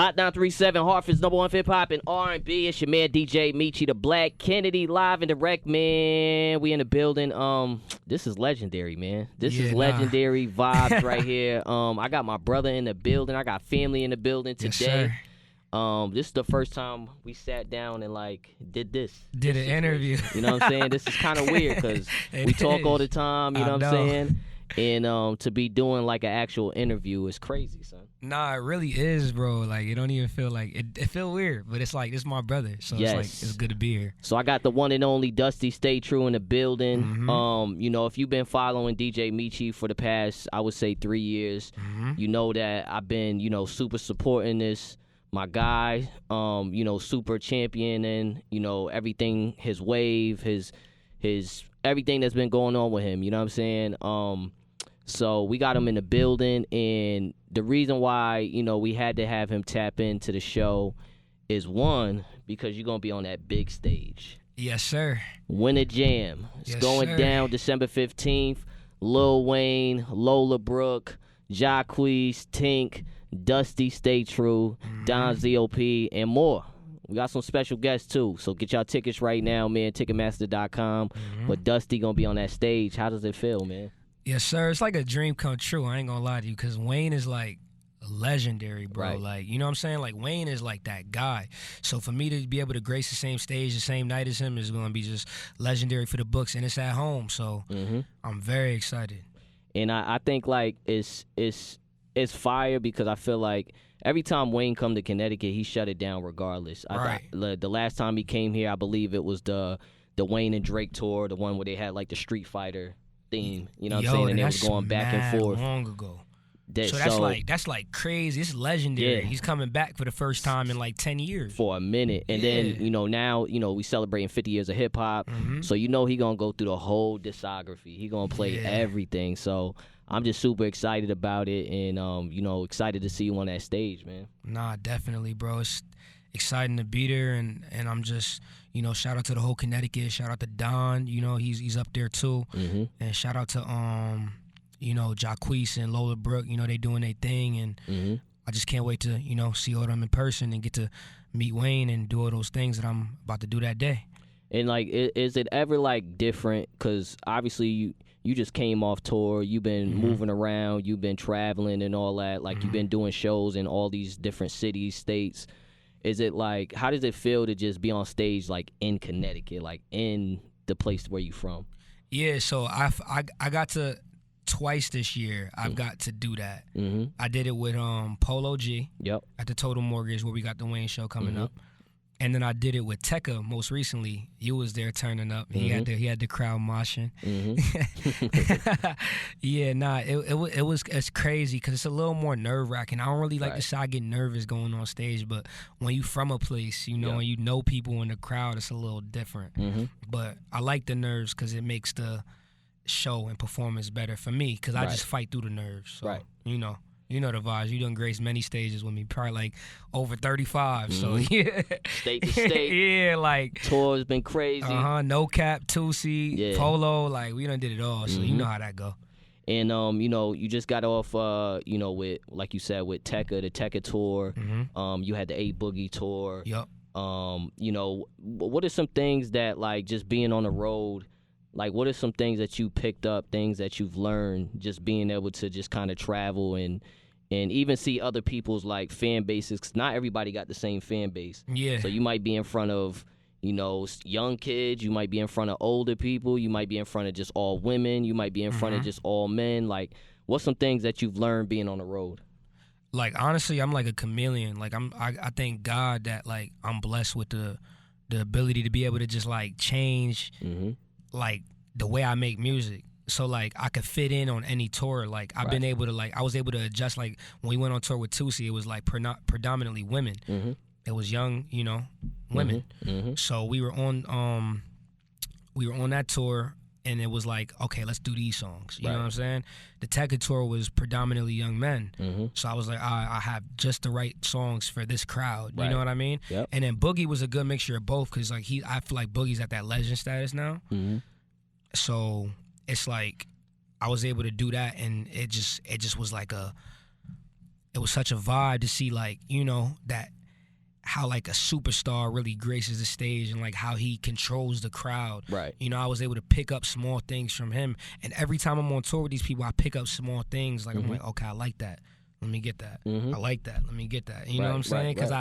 Hot 937, Hartford's #1 hip hop and R&B. It's your man DJ Michi the Black Kennedy, live and direct, man. We in the building. This is legendary, man. This is legendary vibes right here. I got my brother in the building. I got family in the building today. Yes, this is the first time we sat down and did an interview. You know what I'm saying? This is kind of weird because we talk all the time. You know what I'm saying? And to be doing an actual interview is crazy, son. Nah, it really is, bro. It don't even feel like it. It feel weird, but it's this is my brother, so yes. it's good to be here. So I got the one and only Dustystaytrue in the building. Mm-hmm. If you've been following DJ Michi for the past, I would say 3 years, you know that I've been, super supporting this. My guy, super championing, everything, his wave, his everything that's been going on with him. You know what I'm saying? So we got him in the building, and the reason why, we had to have him tap into the show is, one, because you're going to be on that big stage. Yes, sir. Winter Jam. It's going down December 15th. Lil Wayne, Lola Brooke, Jacquees, Tink, Dustystaytrue, Don ZOP, and more. We got some special guests, too. So get y'all tickets right now, man, Ticketmaster.com. But Dusty going to be on that stage. How does it feel, man? Yes, sir. It's like a dream come true. I ain't going to lie to you, because Wayne is legendary, bro. Right. You know what I'm saying? Wayne is that guy. So for me to be able to grace the same stage the same night as him is going to be just legendary for the books, and it's at home. So I'm very excited. And I think it's fire, because I feel like every time Wayne come to Connecticut, he shut it down regardless. Right. The last time he came here, I believe it was the Wayne and Drake tour, the one where they had the Street Fighter theme. You know what I'm saying? And they was going back and forth. Long ago. That's crazy. It's legendary. Yeah. He's coming back for the first time in 10 years. For a minute. And then, now, we celebrating 50 years of hip hop. So he gonna go through the whole discography. He gonna play everything. So I'm just super excited about it, and excited to see you on that stage, man. Nah, definitely, bro. It's exciting to be there, and I'm just, shout out to the whole Connecticut. Shout out to Don. He's up there too. And shout out to Jacquees and Lola Brooke. They doing their thing, and I just can't wait to see all of them in person and get to meet Wayne and do all those things that I'm about to do that day. And is it ever different? Because obviously you just came off tour. You've been moving around. You've been traveling and all that. You've been doing shows in all these different cities, states. Is it how does it feel to just be on stage in Connecticut, in the place where you from? Yeah, so I got to twice this year. I've got to do that. I did it with Polo G. Yep. At the Total Mortgage, where we got the Wayne show coming up. And then I did it with Tekka most recently. You was there turning up. He had the crowd moshing. Yeah, nah, it's crazy because it's a little more nerve wracking. I don't really like to say I get nervous going on stage, but when you from a place, and you know people in the crowd, it's a little different. But I like the nerves because it makes the show and performance better for me, because I just fight through the nerves. So, You know the vibes. You done graced many stages with me, probably over 35. So yeah, state to state. Yeah, tour's been crazy. No Cap, 2C, Polo. We done did it all. So you know how that go. And you just got off with, like you said, with Tekka, the Tekka tour. You had the A Boogie tour. Yep. What are some things that just being on the road? What are some things that you picked up, things that you've learned, just being able to just kind of travel and even see other people's fan bases? 'Cause not everybody got the same fan base. Yeah. So you might be in front of, young kids. You might be in front of older people. You might be in front of just all women. You might be in front of just all men. What's some things that you've learned being on the road? Honestly, I'm a chameleon. I thank God that I'm blessed with the ability to be able to just change the way I make music. So I could fit in on any tour. I've been able to I was able to adjust. When we went on tour with 2C, it was predominantly women. It was young, women. So we were on that tour, and it was okay, let's do these songs. You know what I'm saying? The Tekka tour was predominantly young men. So I was I have just the right songs for this crowd. You know what I mean? Yep. And then Boogie was a good mixture of both, because I feel like Boogie's at that legend status now. So it's I was able to do that, and it just was it was such a vibe to see, like, you know, that how like a superstar really graces the stage and like how he controls the crowd. Right. You know, I was able to pick up small things from him. And every time I'm on tour with these people, I pick up small things. Like, I'm like, okay, I like that. Let me get that. I like that. Let me get that. You know what I'm saying? Because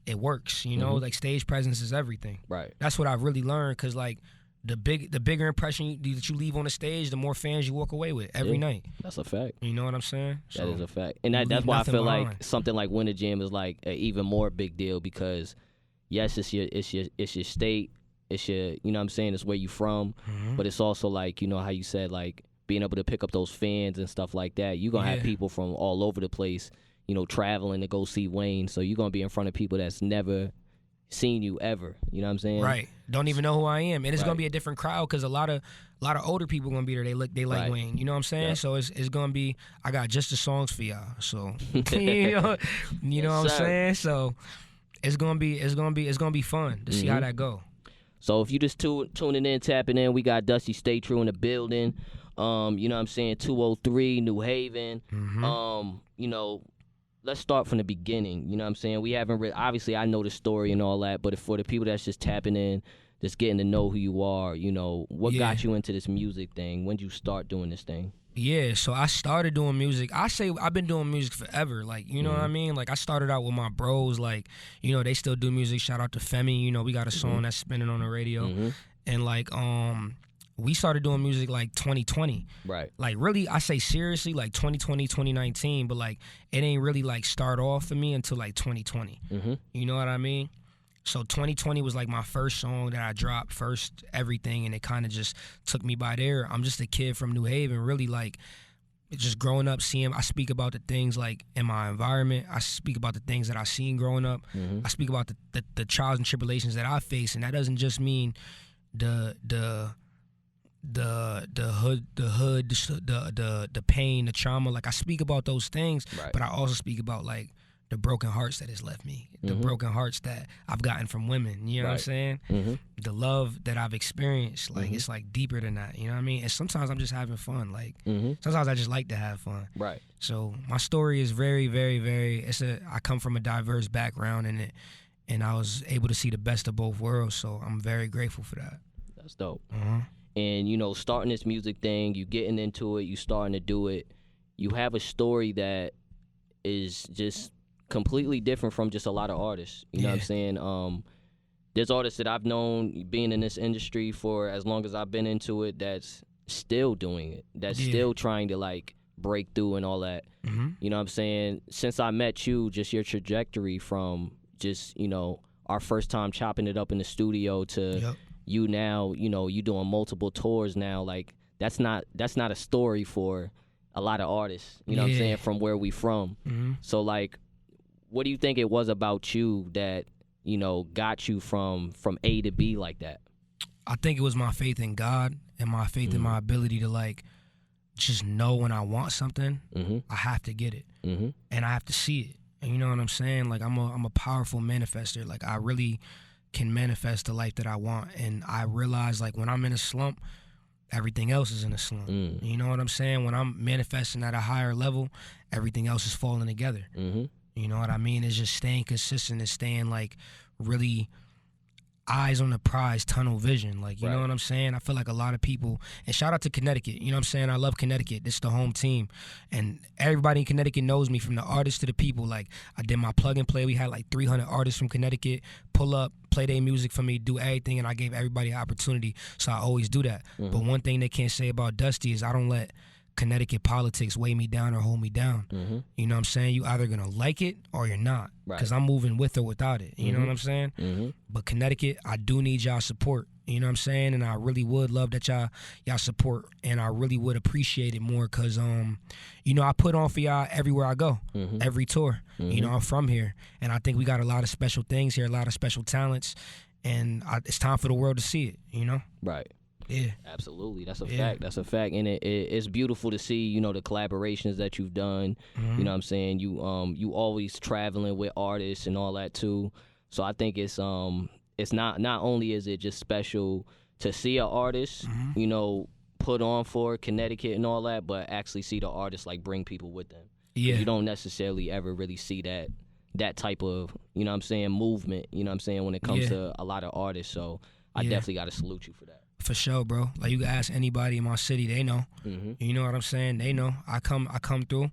it works. You know, like stage presence is everything. Right. That's what I've really learned. Because like the bigger impression that you leave on the stage, the more fans you walk away with every night. That's a fact. You know what I'm saying? That is a fact. And that's why I feel like something like Winter Jam is like an even more big deal because, yes, it's your state. It's your, you know what I'm saying? It's where you from. But it's also like, you know how you said, like, being able to pick up those fans and stuff like that. You're going to have people from all over the place, you know, traveling to go see Wayne. So you're going to be in front of people that's never seen you ever. You know what I'm saying? Right. Don't even know who I am. And it's going to be a different crowd because a lot of older people going to be there. They like Wayne. You know what I'm saying? So it's going to be, I got just the songs for y'all. So, you know what I'm saying? So it's going to be fun to see how that go. So if you just tuning in, tapping in, we got Dustystaytrue in the building. You know what I'm saying? 203 New Haven. You know, let's start from the beginning. You know what I'm saying? We haven't really, obviously I know the story and all that, but for the people that's just tapping in, just getting to know who you are, you know, what got you into this music thing? When did you start doing this thing? Yeah, so I started doing music. I say I've been doing music forever. Like, you know what I mean? Like, I started out with my bros. Like, you know, they still do music. Shout out to Femi. You know, we got a song that's spinning on the radio. And, like, we started doing music, like, 2020. Right. Like, really, I say seriously, like, 2020, 2019. But, like, it ain't really, like, start off for me until, like, 2020. You know what I mean? So 2020 was like my first song that I dropped, first everything, and it kind of just took me by there. I'm just a kid from New Haven, really like just growing up, I speak about the things like in my environment. I speak about the things that I seen growing up. I speak about the trials and tribulations that I face, and that doesn't just mean the hood, the pain, the trauma. Like I speak about those things, but I also speak about like the broken hearts that has left me, the broken hearts that I've gotten from women, you know what I'm saying? The love that I've experienced, like it's like deeper than that, you know what I mean? And sometimes I'm just having fun, like sometimes I just like to have fun. Right. So my story is very, very, very, I come from a diverse background and I was able to see the best of both worlds, so I'm very grateful for that. That's dope. And you know, starting this music thing, you getting into it, you starting to do it, you have a story that is just completely different from just a lot of artists. You know what I'm saying? There's artists that I've known being in this industry for as long as I've been into it that's still doing it, that's still trying to like break through and all that. You know what I'm saying? Since I met you, just your trajectory from just, you know, our first time chopping it up in the studio to you now, you know, you doing multiple tours now, like that's not a story for a lot of artists, you know what I'm saying, from where we from. So like, what do you think it was about you that, you know, got you from A to B like that? I think it was my faith in God and my faith in my ability to, like, just know when I want something, I have to get it. And I have to see it. And you know what I'm saying? Like, I'm a powerful manifester. Like, I really can manifest the life that I want. And I realize, like, when I'm in a slump, everything else is in a slump. You know what I'm saying? When I'm manifesting at a higher level, everything else is falling together. You know what I mean? It's just staying consistent and staying, like, really eyes on the prize, tunnel vision. Like, you know what I'm saying? I feel like a lot of people, and shout out to Connecticut. You know what I'm saying? I love Connecticut. This is the home team. And everybody in Connecticut knows me, from the artists to the people. Like, I did my plug and play. We had like 300 artists from Connecticut pull up, play their music for me, do everything, and I gave everybody an opportunity. So I always do that. But one thing they can't say about Dusty is I don't let Connecticut politics weigh me down or hold me down. You know what I'm saying? You either gonna like it or you're not, because I'm moving with or without it. You know what I'm saying? But Connecticut, I do need y'all support. You know what I'm saying? And I really would love that y'all support, and I really would appreciate it more, because you know, I put on for y'all everywhere I go, every tour. You know, I'm from here, and I think we got a lot of special things here, a lot of special talents, and it's time for the world to see it. You know? Right. Yeah, absolutely. That's a fact. That's a fact, and it's beautiful to see. You know, the collaborations that you've done. You know what I'm saying? You always traveling with artists and all that too. So I think it's not only is it just special to see an artist, you know, put on for Connecticut and all that, but actually see the artist like bring people with them. Yeah. You don't necessarily ever really see that type of, you know what I'm saying, movement, you know what I'm saying, when it comes to a lot of artists. So I definitely got to salute you for that. For sure, bro. Like, you can ask anybody in my city, they know. You know what I'm saying? They know. I come through.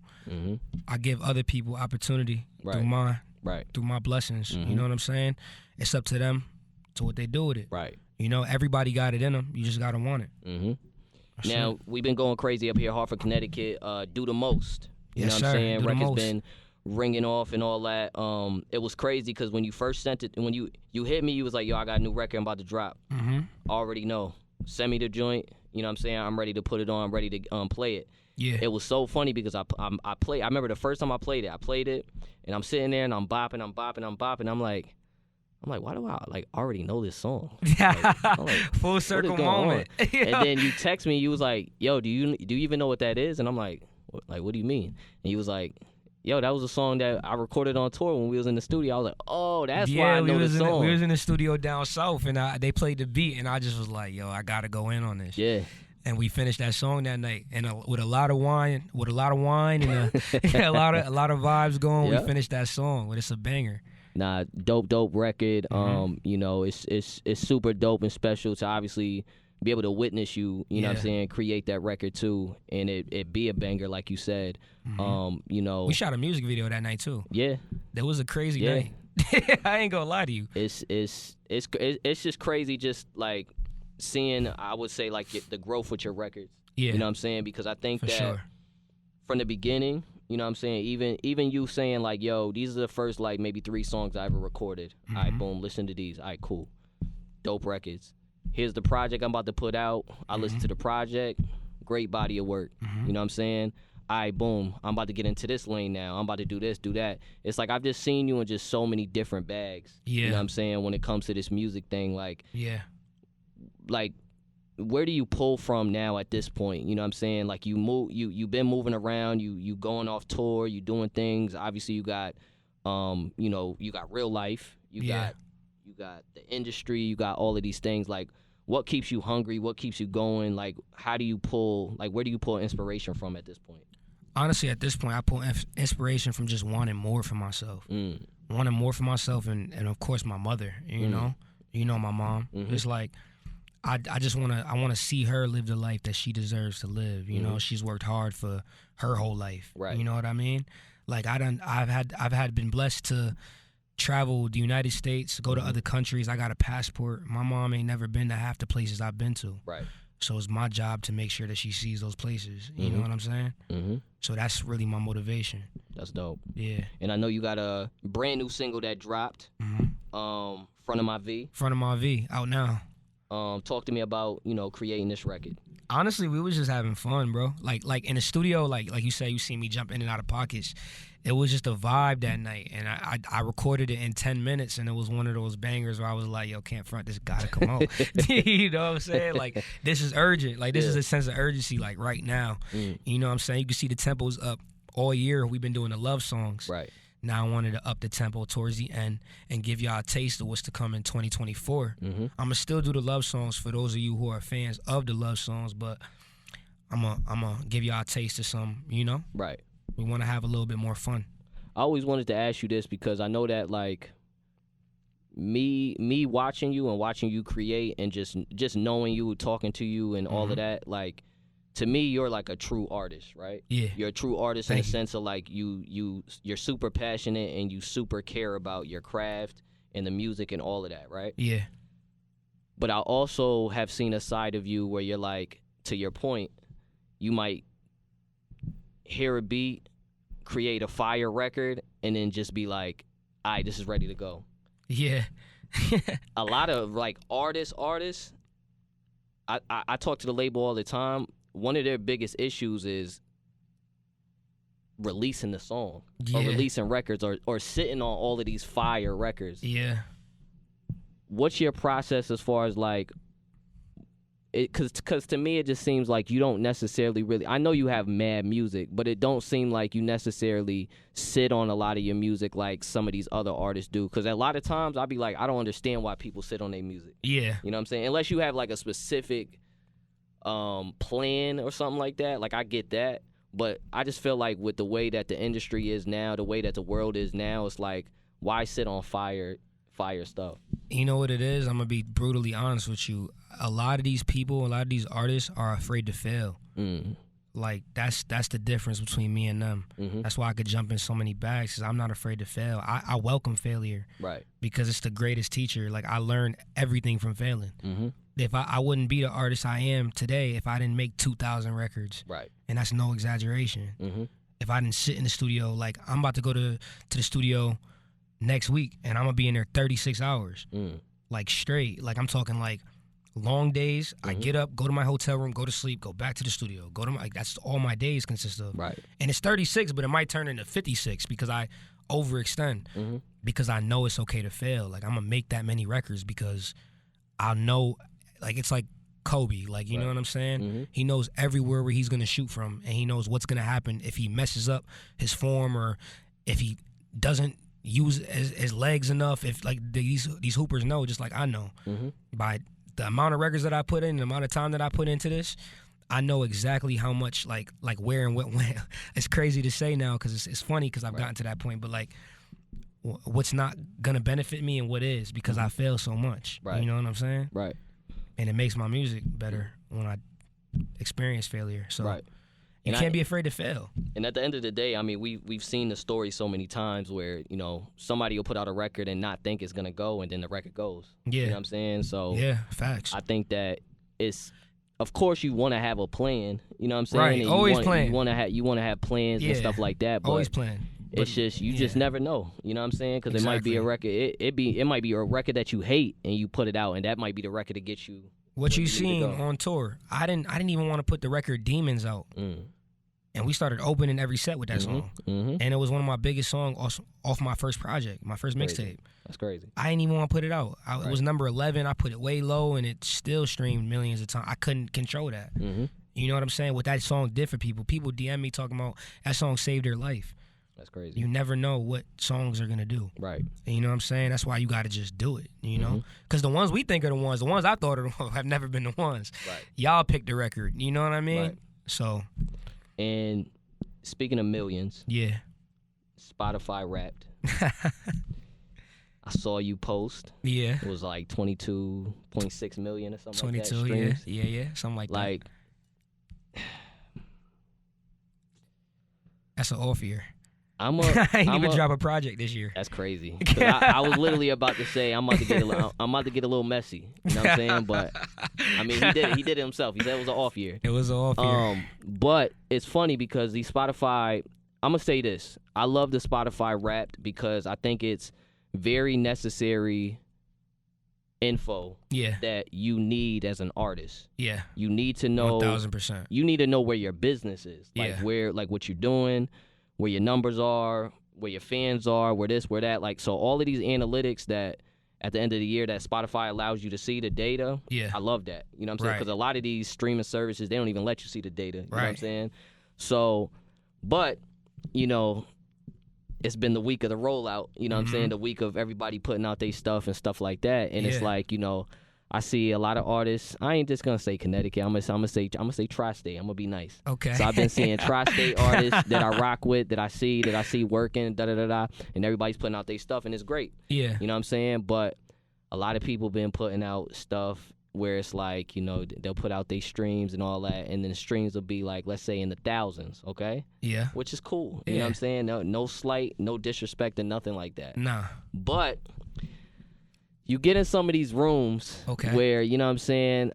I give other people opportunity through my blessings. You know what I'm saying? It's up to them to what they do with it. Right. You know, everybody got it in them. You just got to want it. Now, we've been going crazy up here, Hartford, Connecticut. Do the most. You know what I'm saying? Do the Records most. been ringing off and all that. It was crazy because when you first sent it, when you hit me, you was like, yo, I got a new record I'm about to drop. Already know. Send me the joint. You know what I'm saying? I'm ready to put it on. I'm ready to play it. Yeah. It was so funny because I remember the first time I played it, and I'm sitting there and I'm bopping. I'm like, why do I already know this song? Full circle moment. And then you text me, you was like, yo, do you even know what that is? And I'm like, what do you mean? And you was like, yo, that was a song that I recorded on tour when we was in the studio. I was like, oh, that's why I know the song. We was in the studio down south, and they played the beat, and I just was like, yo, I gotta go in on this. Yeah. And we finished that song that night, and with a lot of wine, and a lot of vibes going. We finished that song. It's a banger. Nah, dope record. You know, it's super dope and special to obviously be able to witness you know what I'm saying, create that record too, and it be a banger like you said. You know, we shot a music video that night too. Yeah. That was a crazy night. I ain't gonna lie to you. It's just crazy, just like seeing, I would say, like the growth with your records. Yeah. You know what I'm saying? Because I think that from the beginning, you know what I'm saying, even you saying like, yo, these are the first like maybe 3 songs I ever recorded. All right, boom, listen to these. All right, cool. Dope records. Here's the project I'm about to put out. I listen to the project. Great body of work. You know what I'm saying? All right, boom, I'm about to get into this lane now. I'm about to do this, do that. It's like I've just seen you in just so many different bags. Yeah. You know what I'm saying? When it comes to this music thing, like, where do you pull from now at this point? You know what I'm saying? Like, you've been moving around, you going off tour, you doing things. Obviously you got you know, you got real life. You got the industry, you got all of these things. Like, what keeps you hungry? What keeps you going? Like, how do you pull, like, where do you pull inspiration from at this point? Honestly, at this point, I pull inspiration from just wanting more for myself. Wanting more for myself, and of course my mother, you know my mom. It's like, I want to see her live the life that she deserves to live. You know, she's worked hard for her whole life. Right. You know what I mean? Like, I've been blessed to travel the United States, go to other countries. I got a passport. My mom ain't never been to half the places I've been to. Right. So it's my job to make sure that she sees those places. You know what I'm saying? So that's really my motivation. That's dope. Yeah. And I know you got a brand new single that dropped. Front of My V. Front of My V, out now. Talk to me about, you know, creating this record. Honestly, we was just having fun, bro. Like in the studio, like you said, you see me jump in and out of pockets. It was just a vibe that night, and I recorded it in 10 minutes, and it was one of those bangers where I was like, yo, can't front, this gotta come out. You know what I'm saying? Like, this is urgent. Like, this is a sense of urgency, like, right now. You know what I'm saying? You can see the tempo's up all year. We've been doing the love songs. Right. Now I wanted to up the tempo towards the end and give y'all a taste of what's to come in 2024. I'm going to still do the love songs for those of you who are fans of the love songs, but I'm gonna give y'all a taste of some, you know? Right. We want to have a little bit more fun. I always wanted to ask you this because I know that, like, me watching you and watching you create and just knowing you, talking to you and all of that, like, to me, you're like a true artist, right? Yeah. You're a true artist in the sense of, like, you're super passionate and you super care about your craft and the music and all of that, right? Yeah. But I also have seen a side of you where you're like, to your point, you might hear a beat, create a fire record, and then just be like, all right, this is ready to go. Yeah. A lot of, like, artists, I talk to the label all the time. One of their biggest issues is releasing the song or releasing records or sitting on all of these fire records. Yeah. What's your process as far as, like, because to me it just seems like you don't necessarily really, I know you have mad music, but it don't seem like you necessarily sit on a lot of your music like some of these other artists do, because a lot of times I'll be like, I don't understand why people sit on their music. Yeah. You know what I'm saying? Unless you have like a specific plan or something like that, like I get that, But I just feel like with the way that the industry is now, the way that the world is now, it's like, why sit on fire stuff? You know what it is? I'm gonna be brutally honest with you. A lot of these people, a lot of these artists are afraid to fail. Like that's the difference between me and them. That's why I could jump in so many bags, because I'm not afraid to fail. I welcome failure, right? Because it's the greatest teacher. Like I learned everything from failing. If I wouldn't be the artist I am today if I didn't make 2,000 records, right? And that's no exaggeration. If I didn't sit in the studio, like I'm about to go to the studio next week, and I'm gonna be in there 36 hours, like straight. Like I'm talking like long days. I get up, go to my hotel room, go to sleep, go back to the studio, go to my. Like, that's all my days consist of. Right. And it's 36, but it might turn into 56 because I overextend. Because I know it's okay to fail. Like I'm gonna make that many records because I know. Like it's like Kobe. Like you know what I'm saying? He knows everywhere where he's gonna shoot from, and he knows what's gonna happen if he messes up his form or if he doesn't use his legs enough. If like these hoopers know, just like I know, by the amount of records that I put in, the amount of time that I put into this, I know exactly how much like where and what when. It's crazy to say now because it's funny because I've gotten to that point, but like what's not gonna benefit me and what is, because I fail so much. You know what I'm saying? Right. And it makes my music better when I experience failure. So you can't be afraid to fail. And at the end of the day, I mean, we've seen the story so many times where, you know, somebody will put out a record and not think it's going to go, and then the record goes. Yeah. You know what I'm saying? So yeah, facts. I think that it's, of course, you want to have a plan. You know what I'm saying? Right, and always plan. You want to have plans and stuff like that. But always plan. It's just you just never know. You know what I'm saying? Because it might be a record. It might be a record that you hate and you put it out, and that might be the record to get you. What you seen on tour? I didn't even want to put the record "Demons" out, and we started opening every set with that song, and it was one of my biggest songs off my first project, my first mixtape. That's crazy. I didn't even want to put it out. It was number 11. I put it way low, and it still streamed millions of times. I couldn't control that. You know what I'm saying? What that song did for people. People DM me talking about that song saved their life. That's crazy. You never know what songs are going to do. Right. And you know what I'm saying? That's why you got to just do it, you know? Because the ones we think are the ones I thought are the ones have never been the ones. Right. Y'all picked the record. You know what I mean? Right. So. And speaking of millions. Yeah. Spotify Wrapped. I saw you post. Yeah. It was like 22.6 million or something 22, like that. 22, yeah. Something like that. That's an off year. I ain't even drop a project this year. That's crazy. I was literally about to say I'm about to get a little messy. You know what I'm saying? But I mean, he did it himself. He said it was an off year. It was an off year. But it's funny because the Spotify. I'm gonna say this. I love the Spotify Wrapped because I think it's very necessary info that you need as an artist. Yeah. You need to know 1,000%. You need to know where your business is. Like where what you're doing, where your numbers are, where your fans are, where this, where that. Like so all of these analytics that at the end of the year that Spotify allows you to see the data. Yeah. I love that. You know what I'm saying? Because a lot of these streaming services, they don't even let you see the data. You know what I'm saying? So but, you know, it's been the week of the rollout, you know what I'm saying? The week of everybody putting out their stuff and stuff like that. And it's like, you know, I see a lot of artists. I ain't just gonna say Connecticut. I'm gonna say tri-state. I'm gonna be nice. Okay. So I've been seeing tri-state artists that I rock with, that I see working, and everybody's putting out their stuff, and it's great. Yeah. You know what I'm saying? But a lot of people been putting out stuff where it's like, you know, they'll put out their streams and all that, and then the streams will be like, let's say in the thousands, okay? Yeah. Which is cool. You know what I'm saying? No slight, no disrespect, and nothing like that. Nah. But you get in some of these rooms where, you know what I'm saying,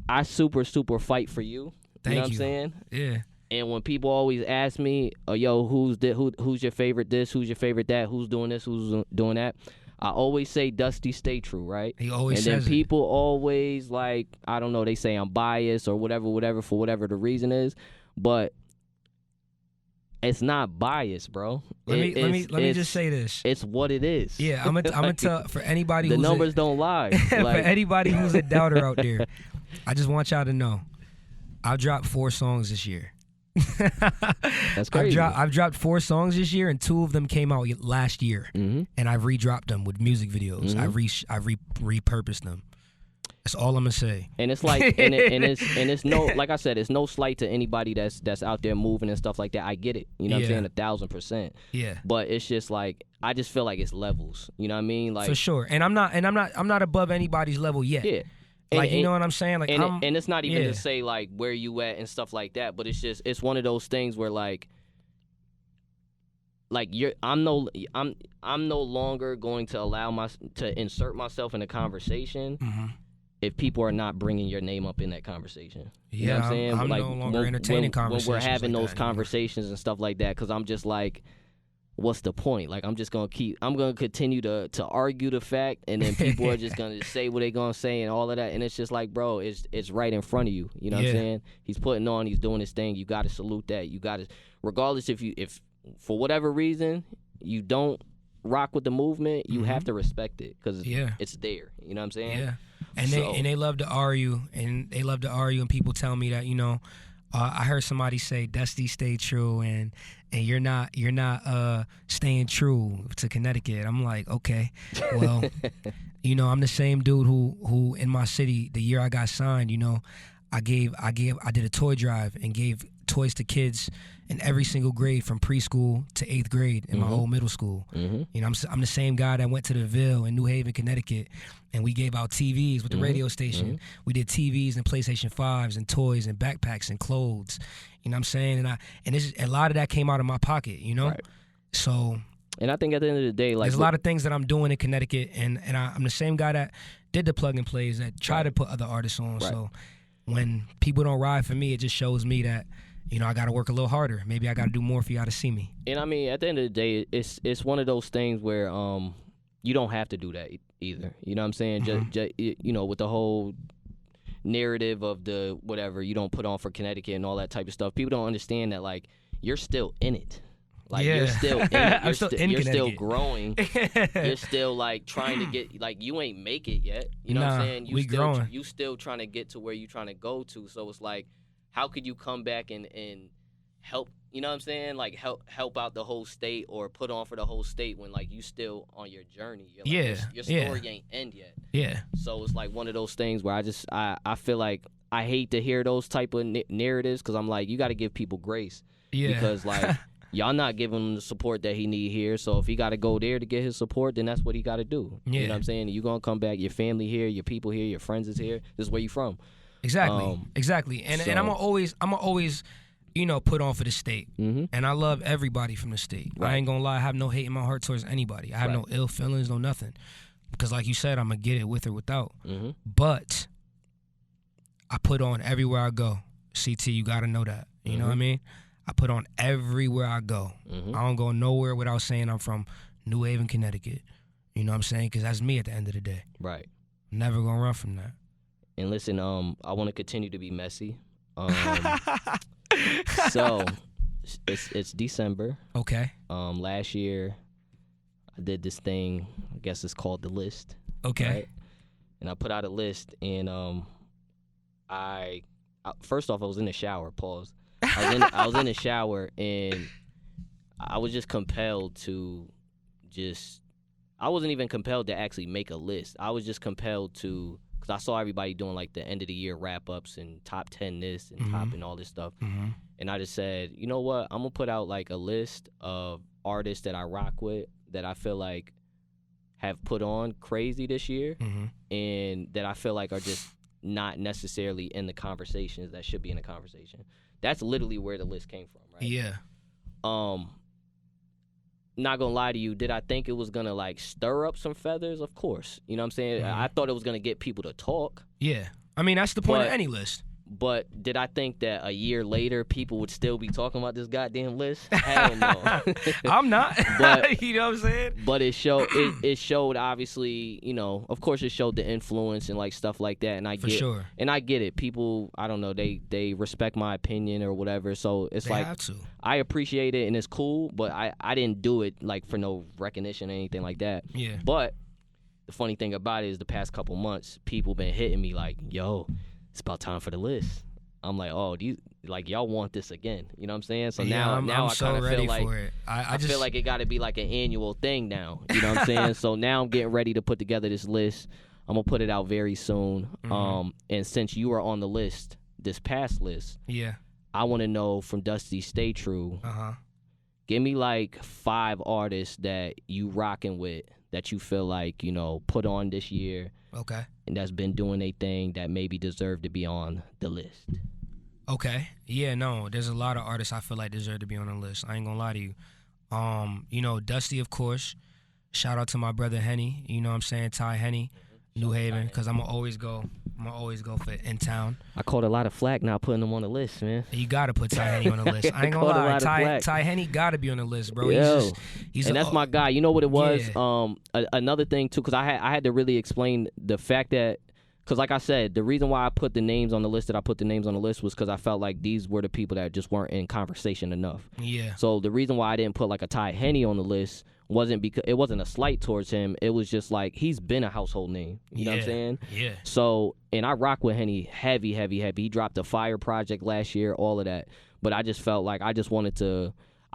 I super fight for you. You know what I'm saying? Yeah. And when people always ask me, oh, yo, who's your favorite this, who's your favorite that, who's doing this, who's doing that, I always say Dustystaytrue, right? He always says it. And then people always, like, I don't know, they say I'm biased or whatever, for whatever the reason is. But it's not biased, bro. Let me just say this. It's what it is. Yeah, I'm gonna tell for anybody the numbers don't lie. For anybody who's a doubter out there, I just want y'all to know, I've dropped 4 songs this year. That's crazy. I've dropped 4 songs this year, and 2 of them came out last year, and I've redropped them with music videos. I've repurposed them. That's all I'm gonna say. And it's like, and it's no, like I said, it's no slight to anybody that's out there moving and stuff like that. I get it, you know what I'm saying, 1,000%. Yeah. But it's just like, I just feel like it's levels. You know what I mean? Like, for sure. And I'm not above anybody's level yet. Yeah. Like, you know what I'm saying? Like, and it's not even to say like where you at and stuff like that. But it's one of those things where like I'm no longer going to allow to insert myself in a conversation. Mm-hmm. If people are not bringing your name up in that conversation. You know what I'm saying? I'm like, no longer entertaining conversations. When we're having like those conversations and stuff like that, because I'm just like, what's the point? Like, I'm gonna continue to argue the fact, and then people are just gonna say what they're gonna say and all of that, and it's just like, bro, it's right in front of you. You know what I'm saying? He's putting on, he's doing his thing. You gotta salute that. You gotta, regardless if for whatever reason you don't rock with the movement, you have to respect it because it's there. You know what I'm saying? Yeah. And they love to argue, and people tell me that, you know, I heard somebody say Dusty stay true, and you're not staying true to Connecticut. I'm like, okay, well, you know, I'm the same dude who in my city, the year I got signed, you know, I did a toy drive and gave toys to kids in every single grade from preschool to 8th grade in my old middle school. You know, I'm the same guy that went to the Ville in New Haven, Connecticut, and we gave out TVs with the radio station. We did TVs and PlayStation 5s and toys and backpacks and clothes. You know what I'm saying? And a lot of that came out of my pocket, you know? Right. So, and I think at the end of the day, like, there's a lot of things that I'm doing in Connecticut, and I'm the same guy that did the plug and plays, that try to put other artists on. Right. So when people don't ride for me, it just shows me that, you know, I got to work a little harder. Maybe I got to do more for y'all to see me. And I mean, at the end of the day, it's one of those things where you don't have to do that either. You know what I'm saying? Just you know, with the whole narrative of the whatever you don't put on for Connecticut and all that type of stuff, people don't understand that, like, you're still in it. Like, you're still in it. You're still growing. You're still, like, trying to get, like, you ain't make it yet. You know what I'm saying? You still trying to get to where you trying to go to. So it's like, how could you come back and help, you know what I'm saying? Like, help out the whole state or put on for the whole state when, like, you still on your journey. You're like, your story ain't end yet. Yeah. So it's like one of those things where I feel like I hate to hear those type of narratives, because I'm like, you got to give people grace. Yeah. Because, like, y'all not giving him the support that he need here. So if he got to go there to get his support, then that's what he got to do. Yeah. You know what I'm saying? You're going to come back. Your family here, your people here, your friends is here. This is where you from. Exactly. And I'm always, you know, put on for the state. And I love everybody from the state. Right. I ain't gonna lie, I have no hate in my heart towards anybody. I have no ill feelings, no nothing. Because like you said, I'm gonna get it with or without. But I put on everywhere I go. CT, you gotta know that. You know what I mean? I put on everywhere I go. I don't go nowhere without saying I'm from New Haven, Connecticut. You know what I'm saying? Because that's me at the end of the day. Right. Never gonna run from that. And listen, I want to continue to be messy. So it's December. Okay. Last year I did this thing. I guess it's called The List. Okay. Right? And I put out a list, and I first off, I was in the shower. Pause. I was in the shower, and I was just compelled to I wasn't even compelled to actually make a list. I was just compelled to, because I saw everybody doing, like, the end of the year wrap ups and top 10 this and top and all this stuff. And I just said, you know what? I'm going to put out, like, a list of artists that I rock with that I feel like have put on crazy this year and that I feel like are just not necessarily in the conversations that should be in the conversation. That's literally where the list came from, right? Yeah. Not gonna lie to you, did I think it was gonna, like, stir up some feathers? Of course. You know what I'm saying? I thought it was gonna get people to talk. Yeah. I mean, that's the point of any list. But did I think that a year later people would still be talking about this goddamn list? Hell no. I'm not. But, you know what I'm saying? But it showed obviously, you know, of course it showed the influence and, like, stuff like that. And I get it. People, I don't know, they respect my opinion or whatever. So it's they have to. I appreciate it and it's cool, but I didn't do it, like, for no recognition or anything like that. Yeah. But the funny thing about it is the past couple months, people been hitting me like, yo, it's about time for the list. I'm like, oh, y'all want this again? You know what I'm saying? So now I kind of feel like I feel like it got to be like an annual thing now. You know what I'm saying? So now I'm getting ready to put together this list. I'm gonna put it out very soon. And since you are on the list, this past list, I want to know from Dustystaytrue. Give me like 5 artists that you rocking with that you feel like, you know, put on this year. Okay. And that's been doing a thing that maybe deserve to be on the list. Okay. Yeah, no, there's a lot of artists I feel like deserve to be on the list. I ain't gonna lie to you. You know, Dusty, of course. Shout out to my brother Henny. You know what I'm saying? Ty Henny, New Haven, because I'm gonna always go for in town. I caught a lot of flack not putting him on the list, man. You gotta put Ty Henny on the list. I ain't gonna lie. Ty Henny gotta be on the list, bro. He's and that's my guy. You know what it was? Yeah. Another thing too, because I had to really explain the fact that, because like I said, the reason why I put the names on the list was because I felt like these were the people that just weren't in conversation enough. Yeah. So the reason why I didn't put like a Ty Henny on the list wasn't because it wasn't a slight towards him. It was just like he's been a household name. You know what I'm saying? Yeah. So, and I rock with Henny heavy. He dropped a Fire project last year, all of that. But I just felt like I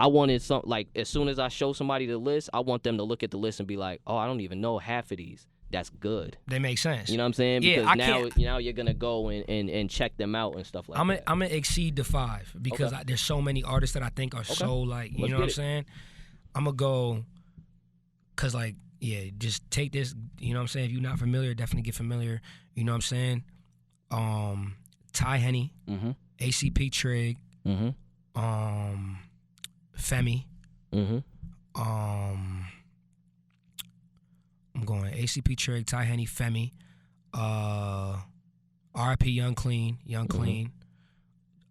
wanted some, like, as soon as I show somebody the list, I want them to look at the list and be like, oh, I don't even know half of these. That's good. They make sense. You know what I'm saying? Yeah, because now you're gonna go and check them out and stuff like that. I'm gonna exceed the 5 because there's so many artists that I think are so like, you know what I'm saying? I'm gonna go, cause like, yeah, just take this. You know what I'm saying? If you're not familiar, definitely get familiar. You know what I'm saying? Ty Henny, ACP Trig, Femi, I'm going ACP Trig, Ty Henny, Femi, RIP Young Clean,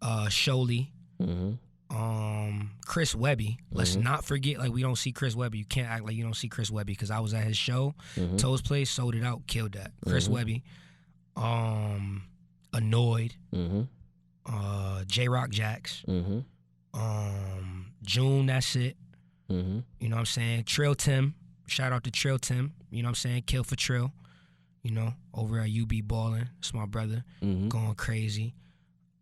Sholey, Chris Webby. Let's not forget, like, we don't see Chris Webby. You can't act like you don't see Chris Webby, because I was at his show, Toes Place, sold it out, killed that. Chris Webby, Annoyed, J-Rock Jax, June, that's it. You know what I'm saying? Trill Tim, shout out to Trill Tim. You know what I'm saying? Kill for Trill. You know, over at UB Ballin'. It's my brother. Going crazy.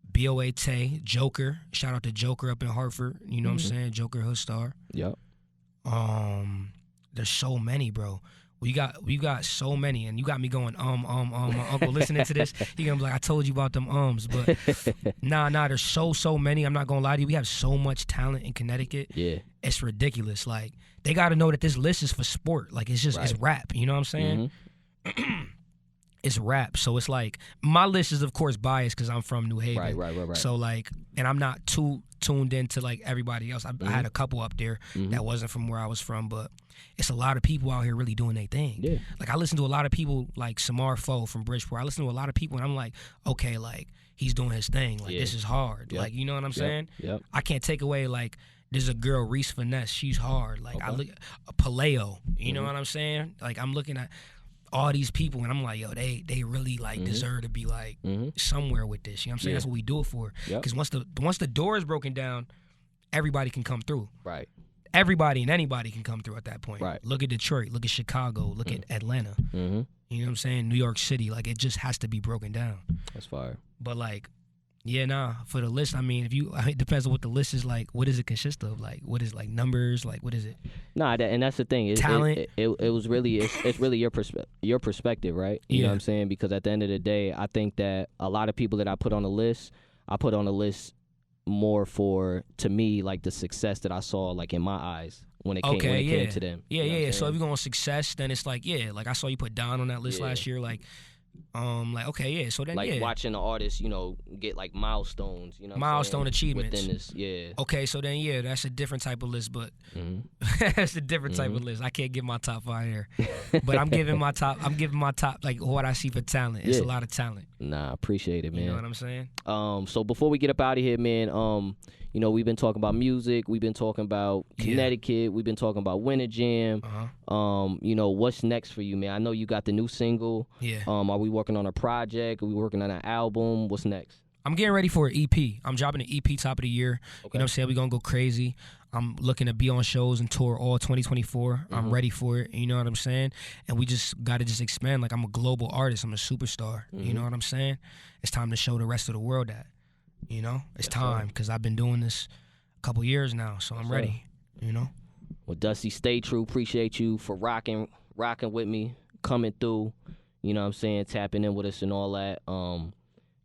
BOA Tay, Joker. Shout out to Joker up in Hartford. You know what I'm saying? Joker Hood Star. Yep. There's so many, bro. We got so many, and you got me going, my uncle listening to this, he gonna be like, I told you about them but nah, there's so many. I'm not gonna lie to you. We have so much talent in Connecticut. Yeah. It's ridiculous. Like, they gotta know that this list is for sport. Like, it's just, it's rap. You know what I'm saying? It's rap. So it's like, my list is of course biased because I'm from New Haven. Right. So like, and I'm not too tuned into like everybody else. I had a couple up there that wasn't from where I was from, but it's a lot of people out here really doing their thing. Yeah. Like, I listen to a lot of people like Samar Foe from Bridgeport. I listen to a lot of people and I'm like, okay, like, he's doing his thing. Like, this is hard. Like, you know what I'm saying? Yep. I can't take away, like, there's a girl, Reese Finesse. She's hard. Like, I look Paleo. You know what I'm saying? Like, I'm looking at all these people and I'm like, yo, they really like deserve to be like somewhere with this. You know what I'm saying? That's what we do it for. Because once the door is broken down, everybody can come through. Right. Everybody and anybody can come through at that point. Right. Look at Detroit. Look at Chicago. Look at Atlanta. You know what I'm saying? New York City. Like, it just has to be broken down. That's fire. But like, yeah, nah. For the list, I mean, it depends on what the list is like. What does it consist of? Like, what is, like, numbers? Like, what is it? Nah, and that's the thing. Talent. It was really it's really your perspective, right? You know what I'm saying? Because at the end of the day, I think that a lot of people that I put on the list more for, to me, like, the success that I saw, like, in my eyes when it came to them. Yeah. So if you're going success, then it's like, like, I saw you put Don on that list last year, like, okay, yeah. So then, like, watching the artists, you know, get like milestones, you know, milestone achievements within this, Okay, so then, that's a different type of list, but that's a different type of list. I can't give my top 5 here, but I'm giving my top. Like, what I see for talent. It's a lot of talent. Nah, appreciate it, man. You know what I'm saying? So before we get up out of here, man, you know, we've been talking about music, we've been talking about Connecticut, we've been talking about Winter Jam. You know, what's next for you, man? I know you got the new single. Are we working on a project? Are we working on an album? What's next? I'm getting ready for an EP. I'm dropping an EP top of the year. You know what I'm saying? We're going to go crazy. I'm looking to be on shows and tour all 2024. I'm ready for it. You know what I'm saying? And we just got to just expand. Like, I'm a global artist. I'm a superstar. You know what I'm saying? It's time to show the rest of the world that. You know? It's time, because I've been doing this a couple years now, so I'm ready. You know? Well, Dustystaytrue, appreciate you for rocking with me, coming through. you know what I'm saying, tapping in with us and all that.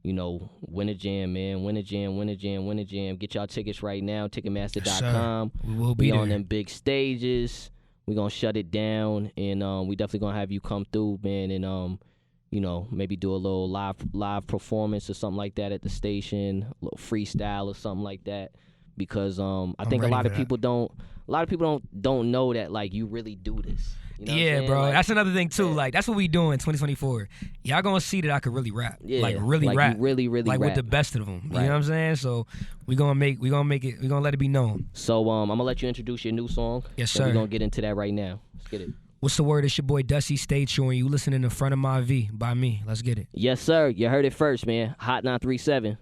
You know, win a jam, man. Win a jam, win a jam, win a jam. Get y'all tickets right now, Ticketmaster.com. We will be on there. them big stages. We're going to shut it down, and we definitely going to have you come through, man, and, you know, maybe do a little live performance or something like that at the station, a little freestyle or something like that, because I think a lot of people don't know that, like, you really do this. You know yeah, bro. Like, that's another thing too. Yeah. Like, that's what we do in 2024. Y'all gonna see that I could really rap. Yeah, like really rap. You really like rap. with the best of them. Right. You know what I'm saying? So we gonna let it be known. So I'm gonna let you introduce your new song. Yes, sir. We're gonna get into that right now. Let's get it. What's the word? It's your boy Dustystaytrue, and you listening in Front of My V by me. Let's get it. Yes, sir. You heard it first, man. Hot 937.